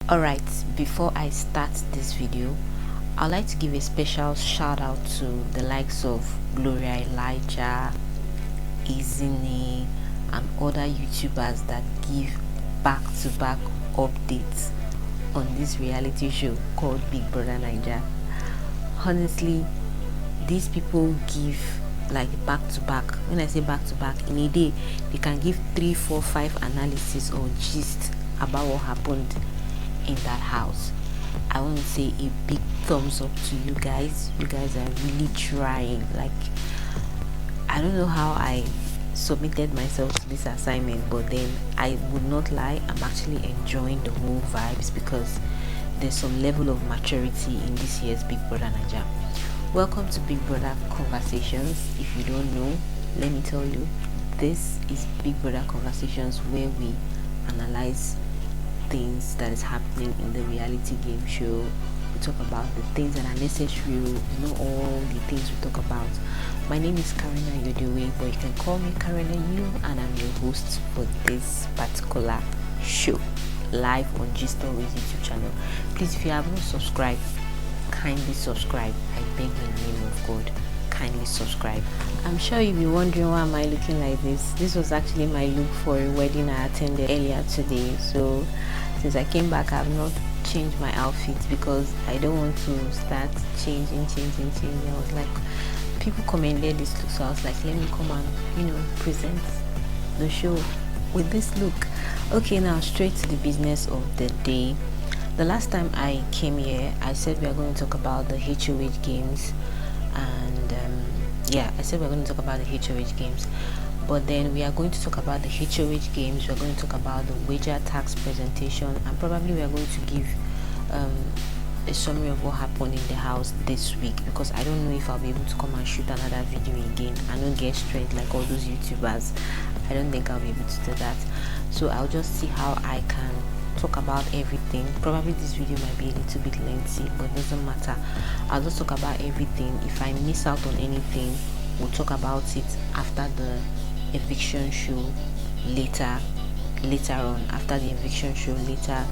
Alright, before I start this video, I'd like to give a special shout out to the likes of Bbnaija, and other YouTubers that give back-to-back updates on this reality show called Big Brother Naija. Honestly, these people give like back-to-back. When I say back-to-back, in a day they can give 3, 4, 5 analysis or gist about what happened in that house. I want to say a big thumbs up to you guys. You guys are really trying. Like, I don't know how I submitted myself to this assignment, but then I would not lie, I'm actually enjoying the whole vibes because there's some level of maturity in this year's Big Brother Naija. Welcome to Big Brother Conversations. If you don't know, let me tell you, this is Big Brother Conversations, where we analyze things that is happening in the reality game show. We talk about the things that are necessary, not all the things we talk about. My name is Karina Yodewe, but you can call me Karina Yu, and I'm your host for this particular show, live on Gist Always YouTube channel. Please, if you have not subscribed, kindly subscribe. I beg in the name of God, kindly subscribe. I'm sure you'll be wondering, why am I looking like this? This was actually my look for a wedding I attended earlier today. So since I came back, I have not changed my outfit because I don't want to start changing. I was like, people commended this look, so I was like, let me come and present the show with this look. Okay, now straight to the business of the day. The last time I came here, I said we are going to talk about the HOH games, and I said we're going to talk about the HOH games, but then we are going to talk about the HOH games, we're going to talk about the wager tax presentation, and probably we are going to give a summary of what happened in the house this week, because I don't know if I'll be able to come and shoot another video again. I don't get straight like all those YouTubers. I don't think I'll be able to do that, so I'll just see how I can talk about everything. Probably this video might be a little bit lengthy, but it doesn't matter. I'll just talk about everything. If I miss out on anything, we'll talk about it after the eviction show later on. After the eviction show later,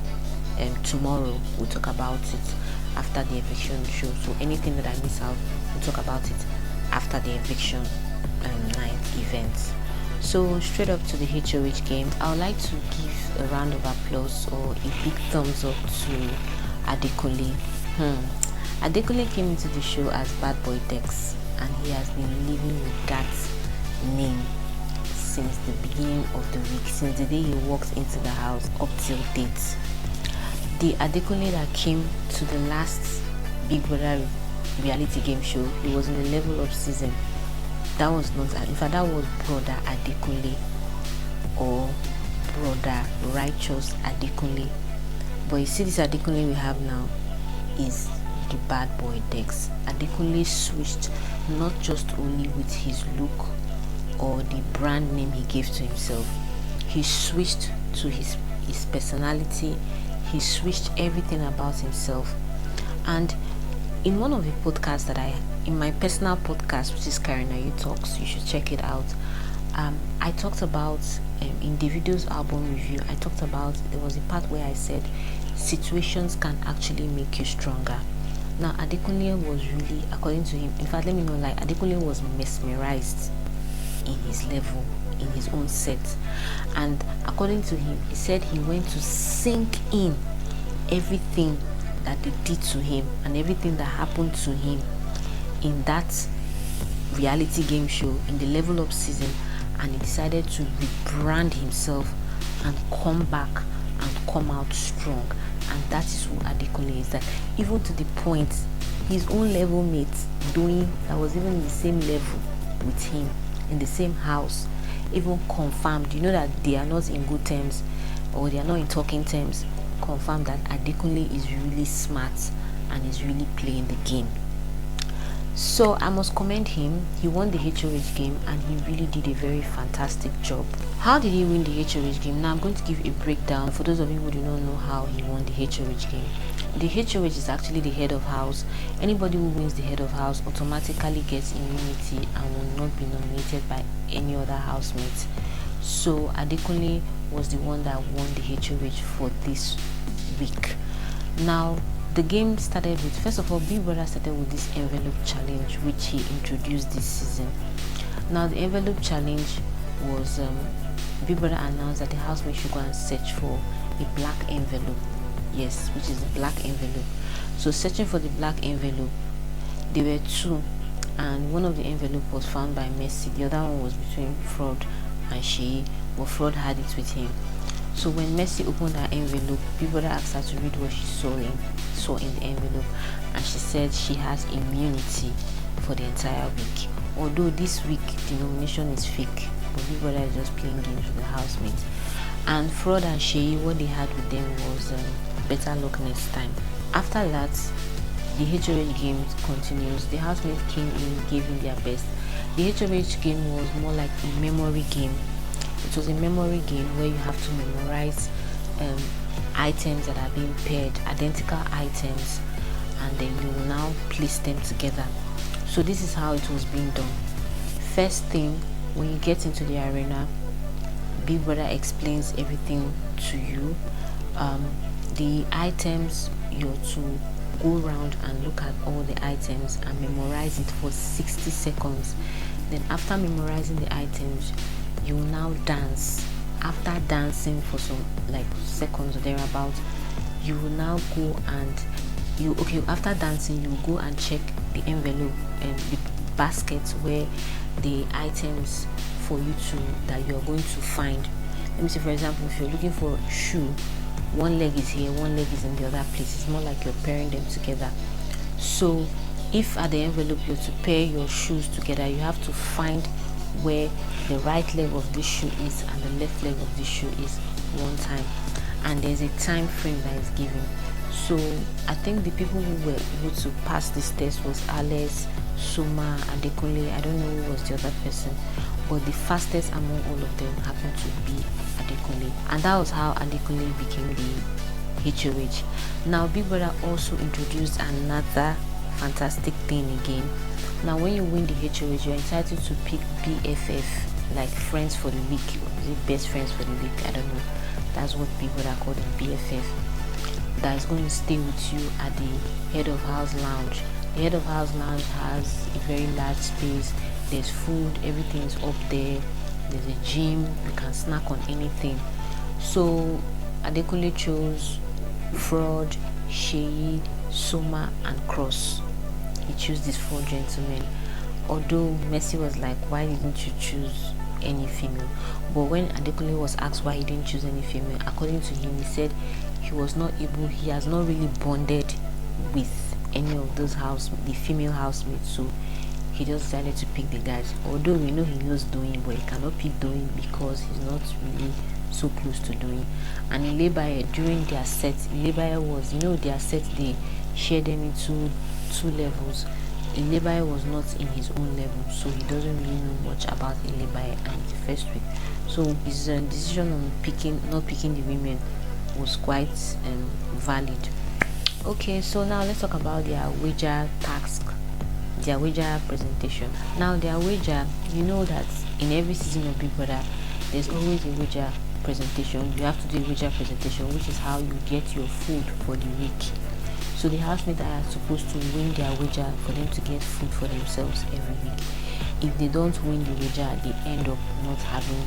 tomorrow we'll talk about it after the eviction show. So anything that I miss out, we'll talk about it after the eviction night events. So straight up to the HOH game, I would like to give a round of applause or a big thumbs up to Adekunle. Adekunle came into the show as Bad Boy Dex, and he has been living with that name since the beginning of the week, since the day he walked into the house up till date. The Adekunle that came to the last Big Brother reality game show, he was in the level up season. That was not, in fact, that was Brother Adekunle, or Brother Righteous Adekunle. But you see, this Adekunle we have now is the Bad Boy Dex. Adekunle switched not just only with his look or the brand name he gave to himself, he switched to his personality, he switched everything about himself. And in one of the podcasts that in my personal podcast, which is Karina Yu Talks, you should check it out, I talked about in Davido's album review, I talked about, there was a part where I said situations can actually make you stronger. Now Adekunle was really, according to him, in fact, let me know, like, Adekunle was mesmerized in his level, in his own set, and according to him, he said he went to sink in everything that they did to him and everything that happened to him in that reality game show in the level up season, and he decided to rebrand himself and come back and come out strong. And that is who Adekunle is. That even to the point his own level mates doing that was even in the same level with him in the same house even confirmed, that they are not in good terms, or they are not in talking terms, confirmed that Adekunle is really smart and is really playing the game. So I must commend him. He won the HOH game, and he really did a very fantastic job. How did he win the HOH game? Now I'm going to give a breakdown for those of you who do not know how he won the HOH game. The HOH is actually the head of house. Anybody who wins the head of house automatically gets immunity and will not be nominated by any other housemates. So Adekunle was the one that won the HOH for this week. Now the game started with, first of all, Big Brother started with this envelope challenge which he introduced this season. Now the envelope challenge was Big Brother announced that the housemates should go and search for a black envelope. Yes, which is the black envelope. So searching for the black envelope, there were two, and one of the envelope was found by Mercy. The other one was between Fraud and Sheyi, but Fraud had it with him. So when Mercy opened her envelope, Big Brother asked her to read what she saw in the envelope, and she said she has immunity for the entire week. Although this week the nomination is fake, but Big Brother is just playing games with the housemates. And Fraud and Sheyi, what they had with them was better luck next time. After that, the HOH game continues. The housemates came in, gave in their best. The HOH game was more like a memory game. It was a memory game where you have to memorize items that are being paired, identical items, and then you will now place them together. So this is how it was being done. First thing, when you get into the arena, Big Brother explains everything to you. The items, you're to go around and look at all the items and memorize it for 60 seconds. Then after memorizing the items, you will now dance. After dancing for some seconds or thereabout, you will now go and after dancing you will go and check the envelope and the basket where the items for you that you're going to find. Let me say, for example, if you're looking for a shoe, one leg is here, one leg is in the other place. It's more like you're pairing them together. So if at the envelope you're to pair your shoes together, you have to find where the right leg of this shoe is and the left leg of this shoe is one time, and there's a time frame that is given. So I think the people who were able to pass this test was Alex, Suma, Adekunle. I don't know who was the other person, but the fastest among all of them happened to be Adekunle, and that was how Adekunle became the HOH. Now Big Brother also introduced another fantastic thing again. Now when you win the HOH, you're entitled to pick BFF, like friends for the week. Is it best friends for the week? I don't know. That's what Big Brother called it, BFF. That is going to stay with you at the head of house lounge. The head of house lounge has a very large space. There's food, everything is up there. There's a gym, you can snack on anything. So Adekunle chose Fraud, Sheyi, Soma, and Cross. He chose these four gentlemen. Although Mercy was like, why didn't you choose any female? But when Adekunle was asked why he didn't choose any female, according to him, he said he has not really bonded with any of those the female housemates, so he just decided to pick the guys. Although we know he knows doing, but he cannot pick doing because he's not really so close to doing. And in Bbnaija, during their set, Bbnaija was, their set, they share them into two levels. Bbnaija was not in his own level, so he doesn't really know much about Bbnaija and the first week. So his decision on not picking the women was quite valid. Okay, so now let's talk about their wager task, their wager presentation. Now their wager, you know that in every season of Big Brother, there's always a wager presentation. You have to do a wager presentation, which is how you get your food for the week. So the housemates are supposed to win their wager for them to get food for themselves every week. If they don't win the wager, they end up not having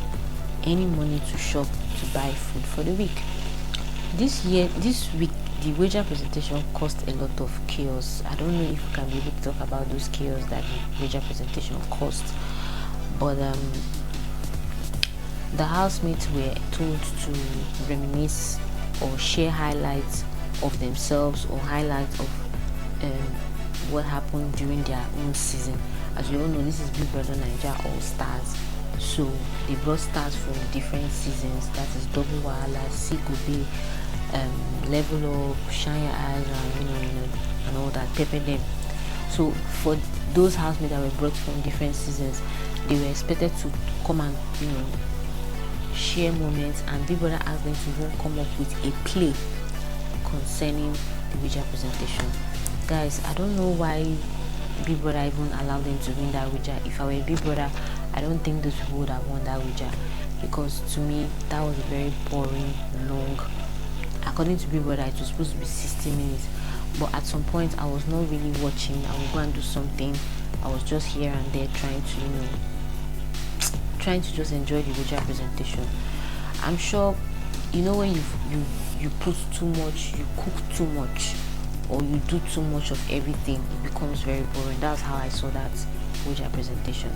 any money to shop to buy food for the week. This week, the wager presentation caused a lot of chaos. I don't know if we can be able to talk about those chaos that the wager presentation caused, but the housemates were told to reminisce or share highlights of themselves or highlights of what happened during their own season. As you all know, this is Bbnaija All Stars, so they brought stars from different seasons. That is Double Wahala, Sigobe, Level Up, Shine Your Eyes, and all that. Pepper them. So for those housemates that were brought from different seasons, they were expected to come and share moments, and Big Brother asked them to come up with a play concerning the wager presentation. Guys, I don't know why Big Brother even allowed them to win that wager. If I were Big Brother, I don't think those people would have won that wager, because to me that was a very boring, long According to Big Brother, it was supposed to be 60 minutes, but at some point I was not really watching. I would go and do something. I was just here and there trying to, trying to just enjoy the Ouija presentation. I'm sure, when you put too much, you cook too much, or you do too much of everything, it becomes very boring. That's how I saw that Ouija presentation.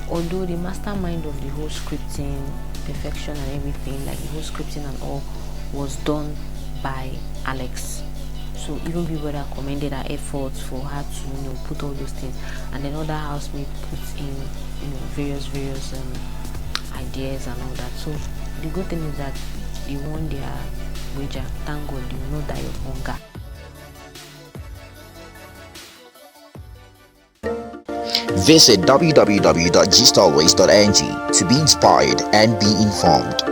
Although the mastermind of the whole scripting, perfection and everything, like the whole scripting and all, was done by Alex. So even people that commended her efforts for her to put all those things, and then other housemates put in various ideas and all that. So the good thing is that they won their wager. Thank God they will not die of hunger. Visit www.gistalways.ng to be inspired and be informed.